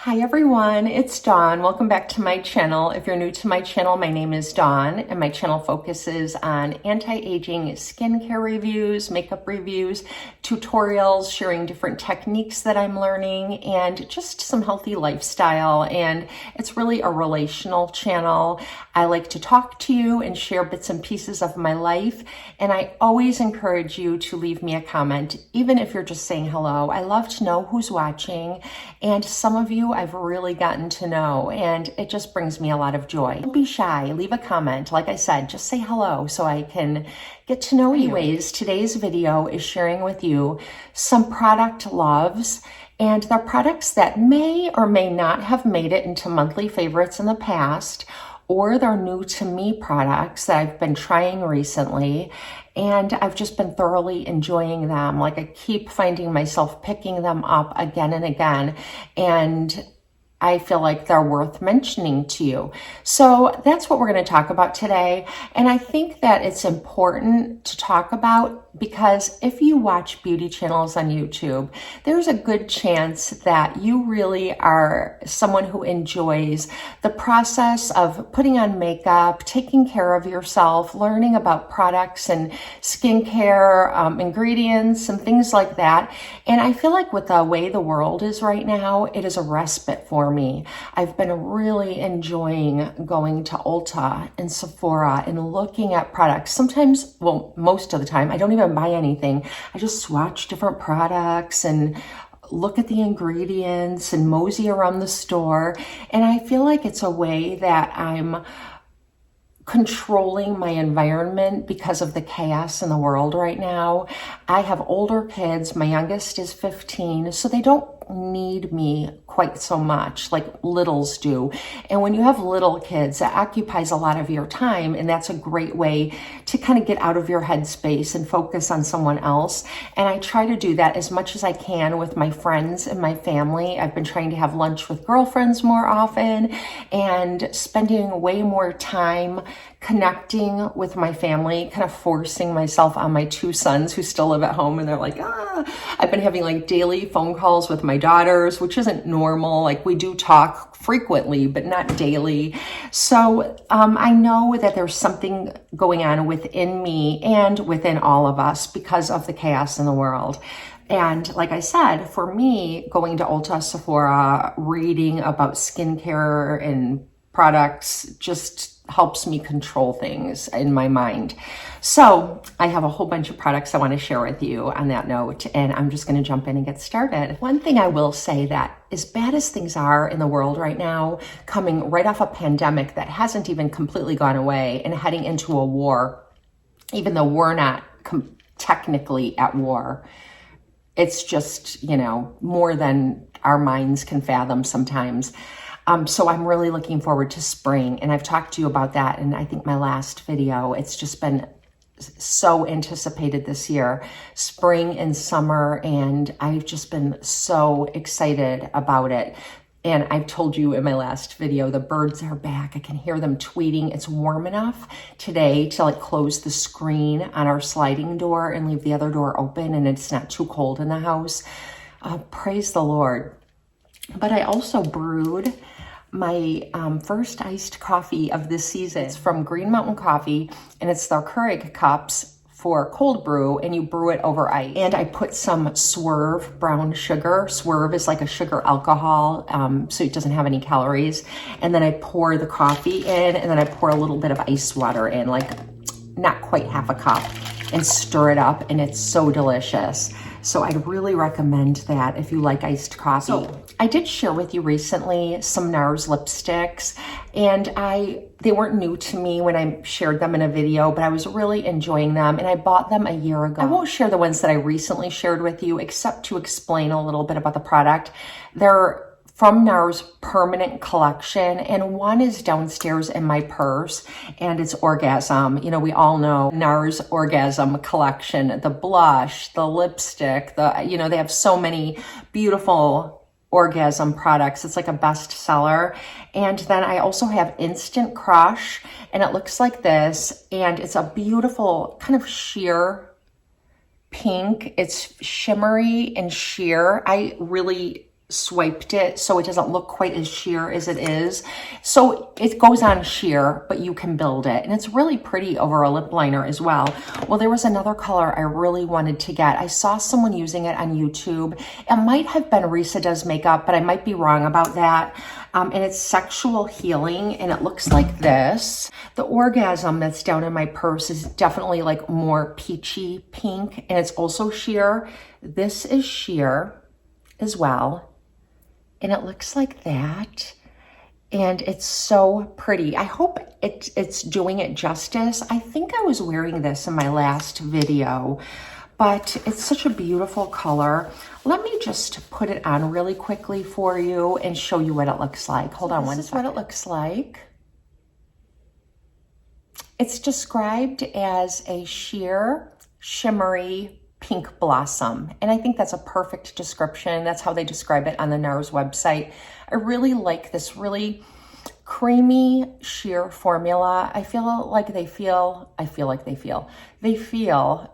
Hi everyone, it's Dawn. Welcome back to my channel. If you're new to my channel, my name is Dawn and my channel focuses on anti-aging skincare reviews, makeup reviews, tutorials, sharing different techniques that I'm learning, and just some healthy lifestyle. And it's really a relational channel. I like to talk to you and share bits and pieces of my life. And I always encourage you to leave me a comment, even if you're just saying hello. I love to know who's watching, and some of you I've really gotten to know, and it just brings me a lot of joy. Don't be shy, leave a comment. Like I said, just say hello so I can get to know you. Anyways, today's video is sharing with you some product loves, and they're products that may or may not have made it into monthly favorites in the past, or they're new to me products that I've been trying recently, and I've just been thoroughly enjoying them. Like, I keep finding myself picking them up again and again, and I feel like they're worth mentioning to you. So that's what we're going to talk about today. And I think that it's important to talk about because if you watch beauty channels on YouTube, there's a good chance that you really are someone who enjoys the process of putting on makeup, taking care of yourself, learning about products and skincare, ingredients and things like that. And I feel like with the way the world is right now, it is a respite for me. I've been really enjoying going to Ulta and Sephora and looking at products. Sometimes, well, most of the time, I don't even buy anything. I just swatch different products and look at the ingredients and mosey around the store. And I feel like it's a way that I'm controlling my environment because of the chaos in the world right now. I have older kids. My youngest is 15, so they don't need me quite so much like littles do. And when you have little kids, it occupies a lot of your time, and that's a great way to kind of get out of your headspace and focus on someone else. And I try to do that as much as I can with my friends and my family. I've been trying to have lunch with girlfriends more often and spending way more time connecting with my family, kind of forcing myself on my two sons who still live at home, and they're like, I've been having like daily phone calls with my daughters, which isn't normal. Like, we do talk frequently, but not daily. So I know that there's something going on within me and within all of us because of the chaos in the world. And like I said, for me, going to Ulta, Sephora, reading about skincare and products just helps me control things in my mind. So I have a whole bunch of products I want to share with you on that note, and I'm just going to jump in and get started. One thing I will say, that as bad as things are in the world right now, coming right off a pandemic that hasn't even completely gone away and heading into a war, even though we're not technically at war, it's just, more than our minds can fathom sometimes. So I'm really looking forward to spring, and I've talked to you about that in I think my last video. It's just been so anticipated this year, spring and summer, and I've just been so excited about it. And I've told you in my last video, the birds are back. I can hear them tweeting. It's warm enough today to like close the screen on our sliding door and leave the other door open, and it's not too cold in the house. Praise the Lord. But I also brewed my first iced coffee of this season. It's from Green Mountain Coffee, and it's their Keurig cups for cold brew, and you brew it over ice. And I put some Swerve brown sugar. Swerve is like a sugar alcohol, so it doesn't have any calories. And then I pour the coffee in, and then I pour a little bit of ice water in, like not quite half a cup, and stir it up, and it's so delicious. So I'd really recommend that if you like iced coffee. So I did share with you recently some Nars lipsticks, and they weren't new to me when I shared them in a video, but I was really enjoying them, and I bought them a year ago. I won't share the ones that I recently shared with you, except to explain a little bit about the product. They're from Nars Permanent Collection, and one is downstairs in my purse, and it's Orgasm. We all know Nars Orgasm Collection, the blush, the lipstick, they have so many beautiful Orgasm products. It's like a bestseller. And then I also have Instant Crush, and it looks like this, and it's a beautiful kind of sheer pink. It's shimmery and sheer. I really swiped it so it doesn't look quite as sheer as it is. So it goes on sheer, but you can build it. And it's really pretty over a lip liner as well. Well, there was another color I really wanted to get. I saw someone using it on YouTube. It might have been Risa Does Makeup, but I might be wrong about that. And it's Sexual Healing, and it looks like this. The Orgasm that's down in my purse is definitely like more peachy pink, and it's also sheer. This is sheer as well. And it looks like that. And it's so pretty. I hope it's doing it justice. I think I was wearing this in my last video, but it's such a beautiful color. Let me just put it on really quickly for you and show you what it looks like. Hold on one second. This is what it looks like. It's described as a sheer, shimmery, pink blossom. And I think that's a perfect description. That's how they describe it on the Nars website. I really like this really creamy sheer formula. I feel like they feel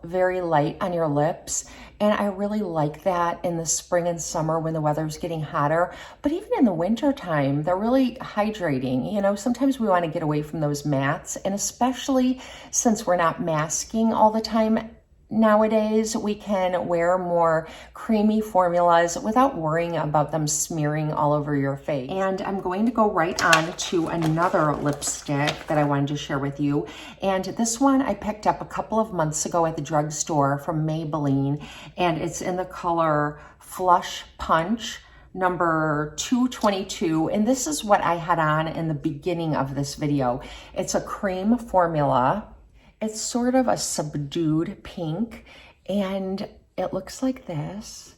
very light on your lips. And I really like that in the spring and summer when the weather's getting hotter. But even in the winter time, they're really hydrating. You know, sometimes we want to get away from those mattes. And especially since we're not masking all the time, nowadays, we can wear more creamy formulas without worrying about them smearing all over your face. And I'm going to go right on to another lipstick that I wanted to share with you. And this one I picked up a couple of months ago at the drugstore from Maybelline, and it's in the color Flush Punch, number 222. And this is what I had on in the beginning of this video. It's a cream formula. It's sort of a subdued pink, and it looks like this.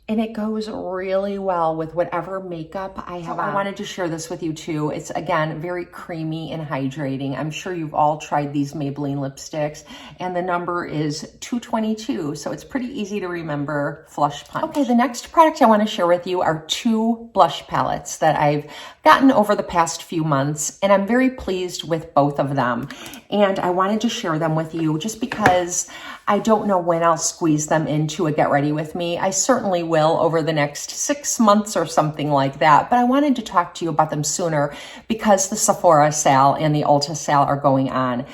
And it goes really well with whatever makeup I have on. I wanted to share this with you too. It's, again, very creamy and hydrating. I'm sure you've all tried these Maybelline lipsticks, and the number is 222, so it's pretty easy to remember. Flush Punch. Okay, the next product I want to share with you are two blush palettes that I've gotten over the past few months, and I'm very pleased with both of them. And I wanted to share them with you just because I don't know when I'll squeeze them into a Get Ready With Me. I certainly will over the next 6 months or something like that, but I wanted to talk to you about them sooner because the Sephora sale and the Ulta sale are going on.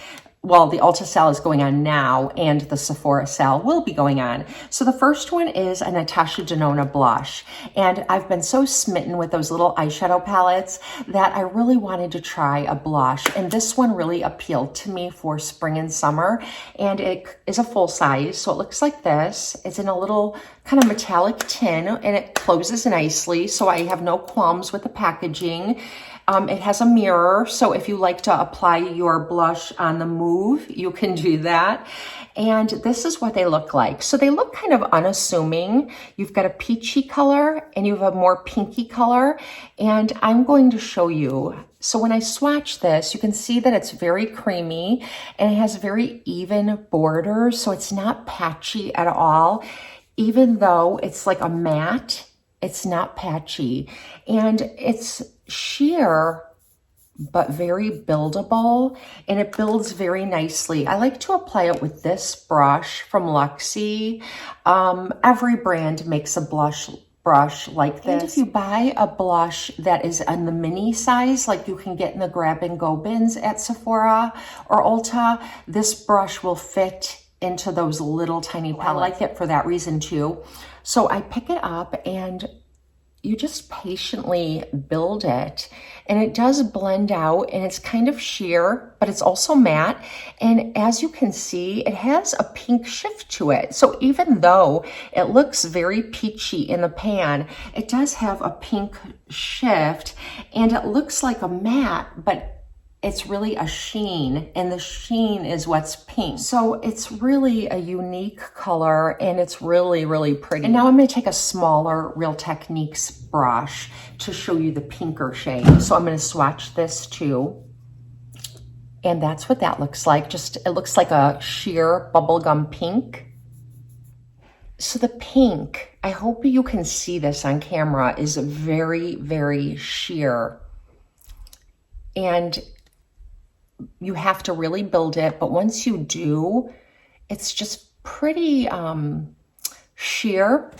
Well, the Ulta sale is going on now, and the Sephora sale will be going on. So the first one is a Natasha Denona blush. And I've been so smitten with those little eyeshadow palettes that I really wanted to try a blush. And this one really appealed to me for spring and summer. And it is a full size, so it looks like this. It's in a little kind of metallic tin, and it closes nicely, so I have no qualms with the packaging. It has a mirror, so if you like to apply your blush on the move, you can do that. And this is what they look like. So they look kind of unassuming. You've got a peachy color and you have a more pinky color. And I'm going to show you. So when I swatch this, you can see that it's very creamy and it has very even borders. So it's not patchy at all. Even though it's like a matte, it's not patchy. And it's sheer, but very buildable, and it builds very nicely. I like to apply it with this brush from Luxie. Every brand makes a blush brush like this. And if you buy a blush that is in the mini size, like you can get in the grab and go bins at Sephora or Ulta, this brush will fit into those little tiny palettes. I like it for that reason too. So I pick it up and you just patiently build it, and it does blend out, and it's kind of sheer, but it's also matte. And as you can see, it has a pink shift to it. So even though it looks very peachy in the pan, it does have a pink shift, and it looks like a matte, but it's really a sheen, and the sheen is what's pink. So it's really a unique color, and it's really, really pretty. And now I'm gonna take a smaller Real Techniques brush to show you the pinker shade. So I'm gonna swatch this too. And that's what that looks like. Just, it looks like a sheer bubblegum pink. So the pink, I hope you can see this on camera, is very, very sheer. And you have to really build it, but once you do, it's just pretty sheer.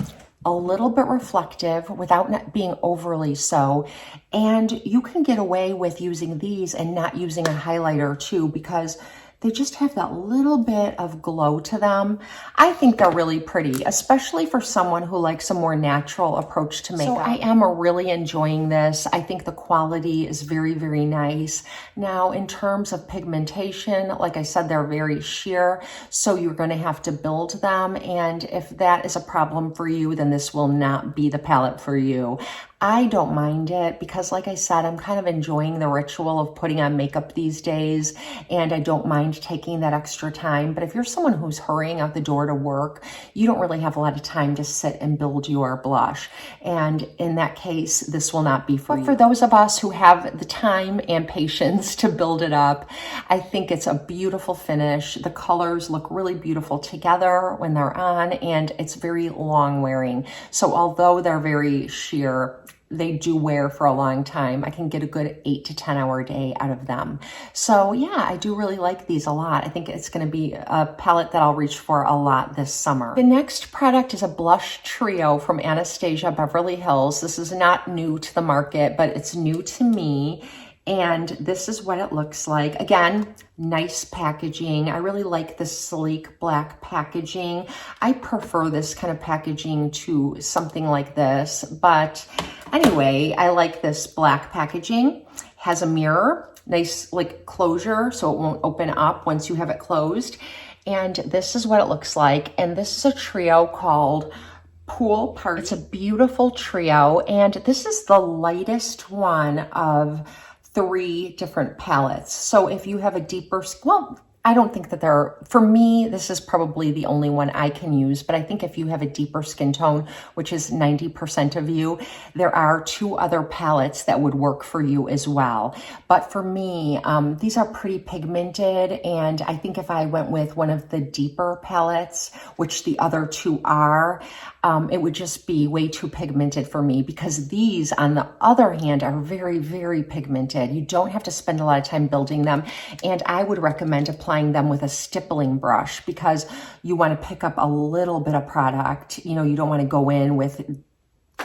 a little bit reflective without not being overly so. And you can get away with using these and not using a highlighter too, because they just have that little bit of glow to them. I think they're really pretty, especially for someone who likes a more natural approach to makeup. So I am really enjoying this. I think the quality is very, very nice. Now, in terms of pigmentation, like I said, they're very sheer, so you're going to have to build them. And if that is a problem for you, then this will not be the palette for you. I don't mind it because, like I said, I'm kind of enjoying the ritual of putting on makeup these days, and I don't mind taking that extra time. But if you're someone who's hurrying out the door to work, you don't really have a lot of time to sit and build your blush. And in that case, this will not be for you. But for those of us who have the time and patience to build it up, I think it's a beautiful finish. The colors look really beautiful together when they're on, and it's very long wearing. So although they're very sheer, they do wear for a long time. I can get a good 8 to 10 hour day out of them. So yeah, I do really like these a lot. I think it's going to be a palette that I'll reach for a lot this summer. The next product is a blush trio from Anastasia Beverly Hills. This is not new to the market, but it's new to me. And this is what it looks like. Again, nice packaging. I really like the sleek black packaging. I prefer this kind of packaging to something like this. But anyway, I like this black packaging. Has a mirror, nice like closure, so it won't open up once you have it closed. And this is what it looks like. And this is a trio called Pool Party. It's a beautiful trio. And this is the lightest one of 3 different palettes. So if you have a deeper, well, I don't think that for me, this is probably the only one I can use, but I think if you have a deeper skin tone, which is 90% of you, there are 2 other palettes that would work for you as well. But for me, these are pretty pigmented, and I think if I went with one of the deeper palettes, which the other 2 are, it would just be way too pigmented for me, because these, on the other hand, are very, very pigmented. You don't have to spend a lot of time building them, and I would recommend applying them with a stippling brush, because you want to pick up a little bit of product. You know, you don't want to go in with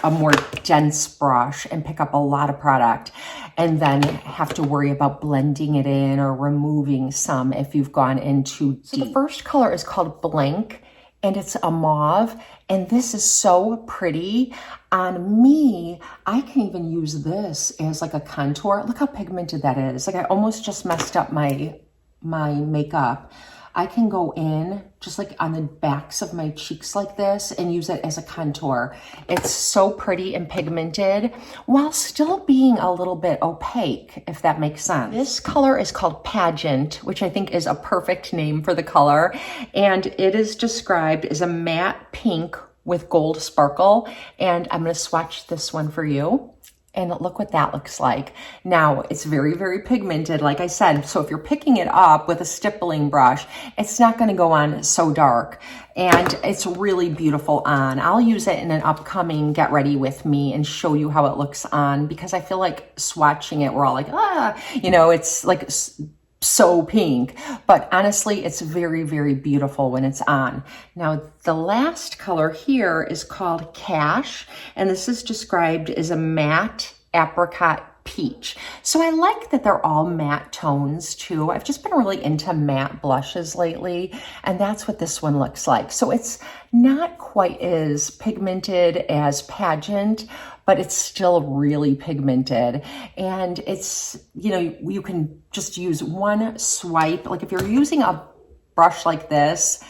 a more dense brush and pick up a lot of product and then have to worry about blending it in or removing some if you've gone in too deep. So the first color is called Blank, and it's a mauve, and this is so pretty. On me, I can even use this as like a contour. Look how pigmented that is. Like I almost just messed up my makeup. I can go in just like on the backs of my cheeks like this and use it as a contour. It's so pretty and pigmented while still being a little bit opaque, if that makes sense. This color is called Pageant, which I think is a perfect name for the color. And it is described as a matte pink with gold sparkle. And I'm going to swatch this one for you. And look what that looks like. Now, it's very, very pigmented, like I said. So if you're picking it up with a stippling brush, it's not going to go on so dark. And it's really beautiful on. I'll use it in an upcoming Get Ready With Me and show you how it looks on, because I feel like swatching it, we're all like, you know, it's like so pink, but honestly, it's very, very beautiful when it's on. Now, the last color here is called Cash, and this is described as a matte apricot peach. So I like that they're all matte tones too. I've just been really into matte blushes lately, and that's what this one looks like. So it's not quite as pigmented as Pageant, but it's still really pigmented. And it's, you know, you can just use one swipe. Like if you're using a brush like this,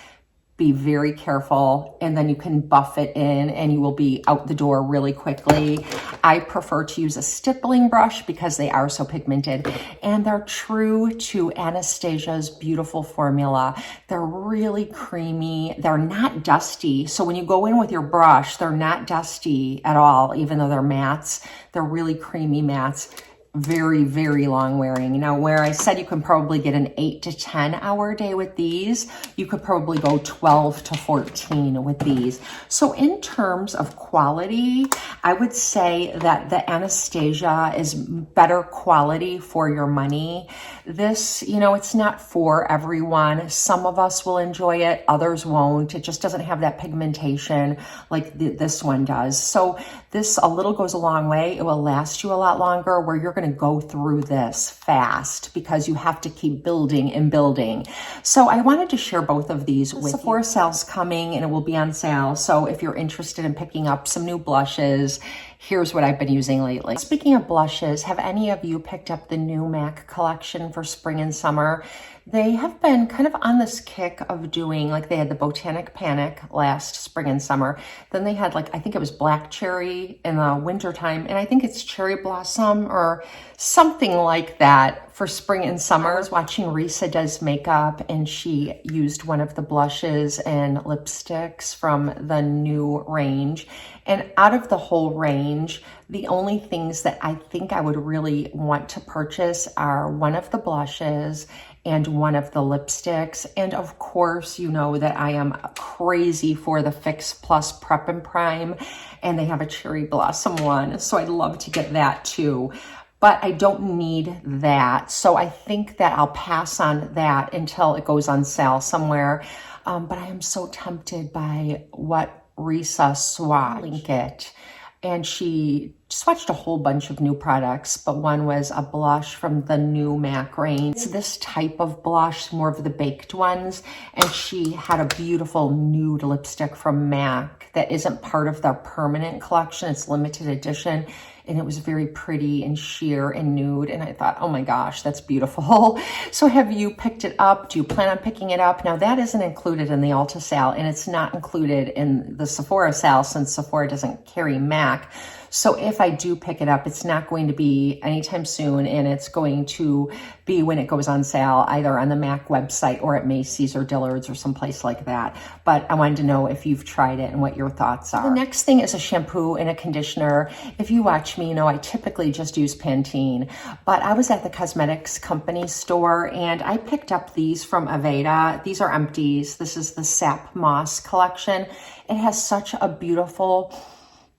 be very careful, and then you can buff it in and you will be out the door really quickly. I prefer to use a stippling brush because they are so pigmented, and they're true to Anastasia's beautiful formula. They're really creamy. They're not dusty. So when you go in with your brush, they're not dusty at all, even though they're mattes. They're really creamy mattes. very, very long wearing. Now, where I said you can probably get an 8 to 10 hour day with these, you could probably go 12 to 14 with these. So in terms of quality, I would say that the Anastasia is better quality for your money. This, you know, it's not for everyone. Some of us will enjoy it, others won't. It just doesn't have that pigmentation like this one does. So this, a little goes a long way. It will last you a lot longer, where you're going to go through this fast because you have to keep building and building. So I wanted to share both of these with you. Sephora sale's coming and it will be on sale. So if you're interested in picking up some new blushes, here's what I've been using lately. Speaking of blushes, have any of you picked up the new MAC collection for spring and summer? They have been kind of on this kick of doing, like they had the Botanic Panic last spring and summer. Then they had like, I think it was Black Cherry in the winter time. And I think it's Cherry Blossom or something like that for spring and summer. I was watching Risa Does Makeup and she used one of the blushes and lipsticks from the new range. And out of the whole range, the only things that I think I would really want to purchase are one of the blushes and one of the lipsticks. And of course, you know that I am crazy for the Fix Plus Prep and Prime, and they have a Cherry Blossom one. So I'd love to get that too. But I don't need that. So I think that I'll pass on that until it goes on sale somewhere. But I am so tempted by what Risa swatched. Link it. And she swatched a whole bunch of new products, but one was a blush from the new MAC range. It's this type of blush, more of the baked ones. And she had a beautiful nude lipstick from MAC that isn't part of their permanent collection. It's limited edition. And it was very pretty and sheer and nude. And I thought, oh my gosh, that's beautiful. So have you picked it up? Do you plan on picking it up? Now that isn't included in the Ulta sale, and it's not included in the Sephora sale since Sephora doesn't carry MAC. So if I do pick it up, it's not going to be anytime soon, and it's going to be when it goes on sale, either on the MAC website or at Macy's or Dillard's or someplace like that. But I wanted to know if you've tried it and what your thoughts are. The next thing is a shampoo and a conditioner. If you watch me, you know I typically just use Pantene, but I was at the cosmetics company store and I picked up these from Aveda. These are empties. This is the Sap Moss collection. It has such a beautiful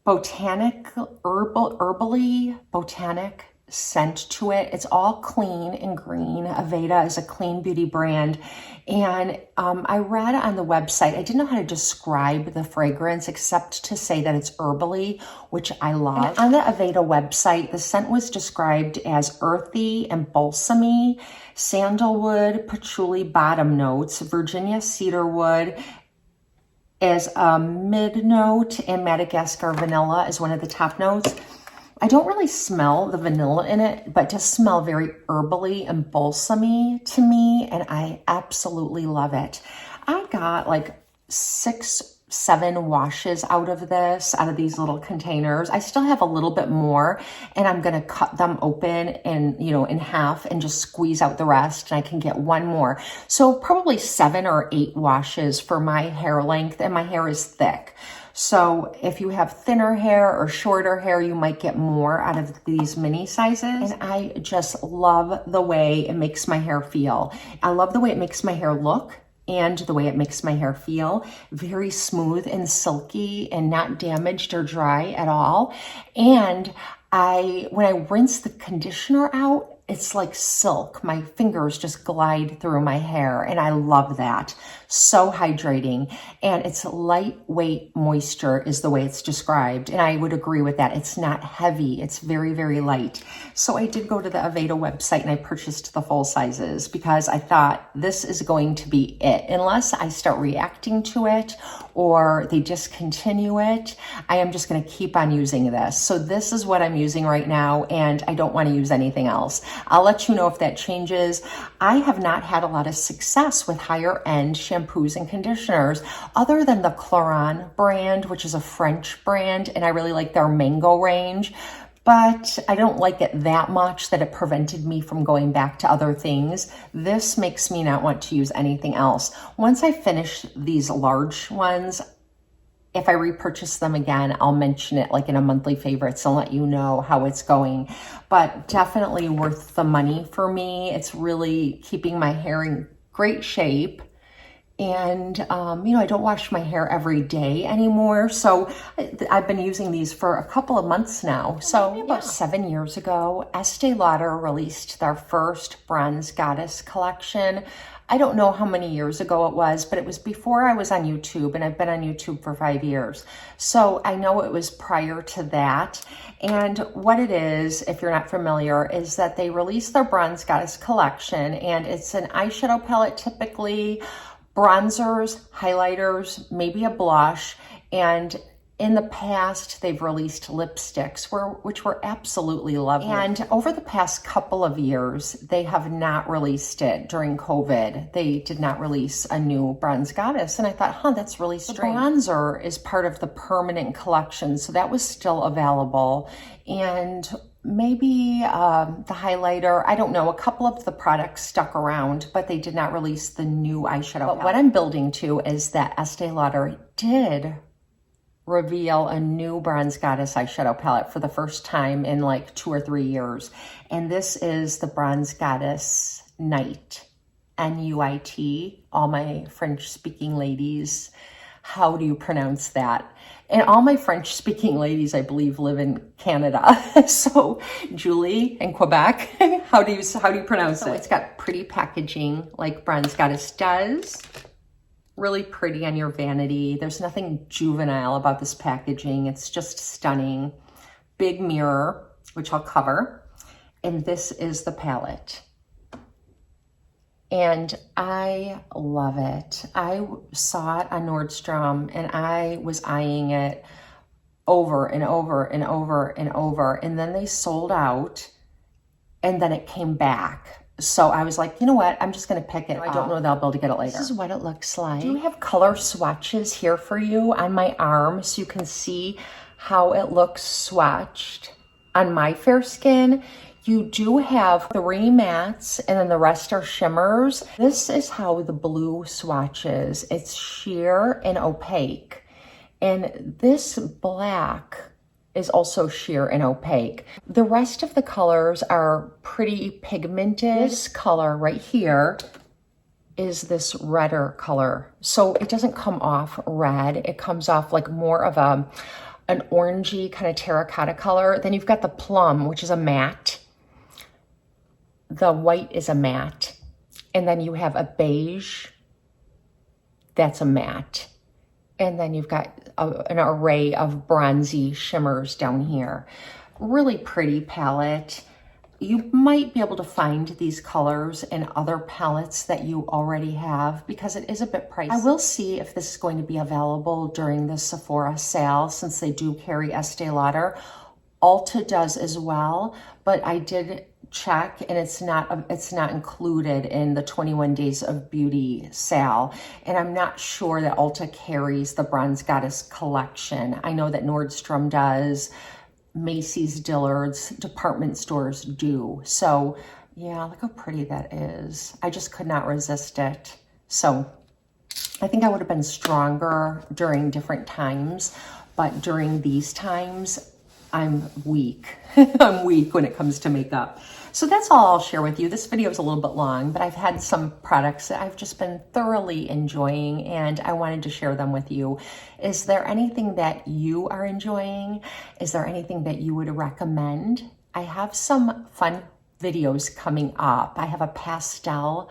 botanic, herbally botanic scent to it. It's all clean and green. Aveda is a clean beauty brand. And I read on the website, I didn't know how to describe the fragrance except to say that it's herbally, which I love. And on the Aveda website, the scent was described as earthy and balsamy, sandalwood, patchouli bottom notes, Virginia cedarwood as a mid note, and Madagascar vanilla is one of the top notes. I don't really smell the vanilla in it, but it does smell very herbally and balsamy to me, and I absolutely love it. I got like 6-7 washes out of this, out of these little containers. I still have a little bit more, and I'm going to cut them open and, you know, in half and just squeeze out the rest, and I can get one more. So probably 7 or 8 washes for my hair length, and my hair is thick. So if you have thinner hair or shorter hair, you might get more out of these mini sizes. And I just love the way it makes my hair feel. I love the way it makes my hair look and the way it makes my hair feel. Very smooth and silky and not damaged or dry at all. And when I rinse the conditioner out, it's like silk. My fingers just glide through my hair, and I love that. So hydrating, and it's lightweight moisture is the way it's described, and I would agree with that. It's not heavy. It's very, very light. So I did go to the Aveda website and I purchased the full sizes because I thought this is going to be it. Unless I start reacting to it or they discontinue it, I am just going to keep on using this. So this is what I'm using right now, and I don't want to use anything else. I'll let you know if that changes. I have not had a lot of success with higher end shampoos and conditioners other than the Cloran brand, which is a French brand, and I really like their mango range. But I don't like it that much that it prevented me from going back to other things. This makes me not want to use anything else. Once I finish these large ones, if I repurchase them again, I'll mention it like in a monthly favorites and let you know how it's going. But definitely worth the money for me. It's really keeping my hair in great shape. And, you know, I don't wash my hair every day anymore. So I've been using these for a couple of months now. So maybe about 7 years ago, Estee Lauder released their first Bronze Goddess collection. I don't know how many years ago it was, but it was before I was on YouTube, and I've been on YouTube for 5 years. So I know it was prior to that. And what it is, if you're not familiar, is that they released their Bronze Goddess collection, and it's an eyeshadow palette typically, bronzers, highlighters, maybe a blush, and in the past, they've released lipsticks, which were absolutely lovely. And over the past couple of years, they have not released it during COVID. They did not release a new Bronze Goddess. And I thought, that's really strange. The bronzer is part of the permanent collection, so that was still available. And maybe the highlighter, I don't know, a couple of the products stuck around, but they did not release the new eyeshadow. But what I'm building to is that Estee Lauder did reveal a new Bronze Goddess eyeshadow palette for the first time in like 2 or 3 years. And this is the Bronze Goddess Night, N-U-I-T. All my French-speaking ladies, how do you pronounce that? And all my French-speaking ladies, I believe, live in Canada. So Julie in Quebec, how do you pronounce it? It's got pretty packaging like Bronze Goddess does. Really pretty on your vanity. There's nothing juvenile about this packaging. It's just stunning. Big mirror, which I'll cover. And this is the palette. And I love it. I saw it on Nordstrom and I was eyeing it over and over and over and over. And then they sold out and then it came back. So I was like, you know what? I'm just going to pick it. I don't know that I'll be able to get it later. This is what it looks like. I do have color swatches here for you on my arm so you can see how it looks swatched on my fair skin. You do have 3 mattes and then the rest are shimmers. This is how the blue swatches. It's sheer and opaque. And this black is also sheer and opaque. The rest of the colors are pretty pigmented. This color right here is this redder color. So it doesn't come off red. It comes off like more of an orangey kind of terracotta color. Then you've got the plum, which is a matte. The white is a matte. And then you have a beige. That's a matte. And then you've got an array of bronzy shimmers down here. Really pretty palette. You might be able to find these colors in other palettes that you already have because it is a bit pricey. I will see if this is going to be available during the Sephora sale since they do carry Estee Lauder. Ulta does as well, but I did check and it's not included in the 21 Days of Beauty sale. And I'm not sure that Ulta carries the Bronze Goddess collection. I know that Nordstrom does, Macy's, Dillard's, department stores do. So yeah, look how pretty that is. I just could not resist it. So I think I would have been stronger during different times, but during these times, I'm weak. I'm weak when it comes to makeup. So that's all I'll share with you. This video is a little bit long, but I've had some products that I've just been thoroughly enjoying and I wanted to share them with you. Is there anything that you are enjoying? Is there anything that you would recommend? I have some fun videos coming up. I have a pastel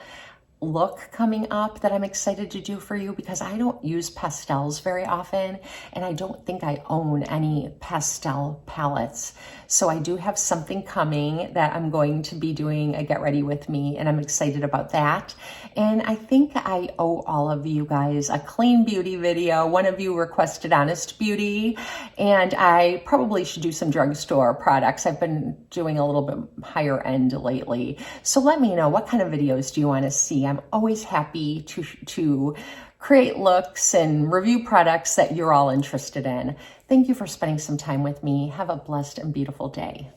look coming up that I'm excited to do for you because I don't use pastels very often and I don't think I own any pastel palettes. So I do have something coming that I'm going to be doing a get ready with me and I'm excited about that. And I think I owe all of you guys a clean beauty video. One of you requested honest beauty and I probably should do some drugstore products. I've been doing a little bit higher end lately. So let me know, what kind of videos do you want to see? I'm always happy to create looks and review products that you're all interested in. Thank you for spending some time with me. Have a blessed and beautiful day.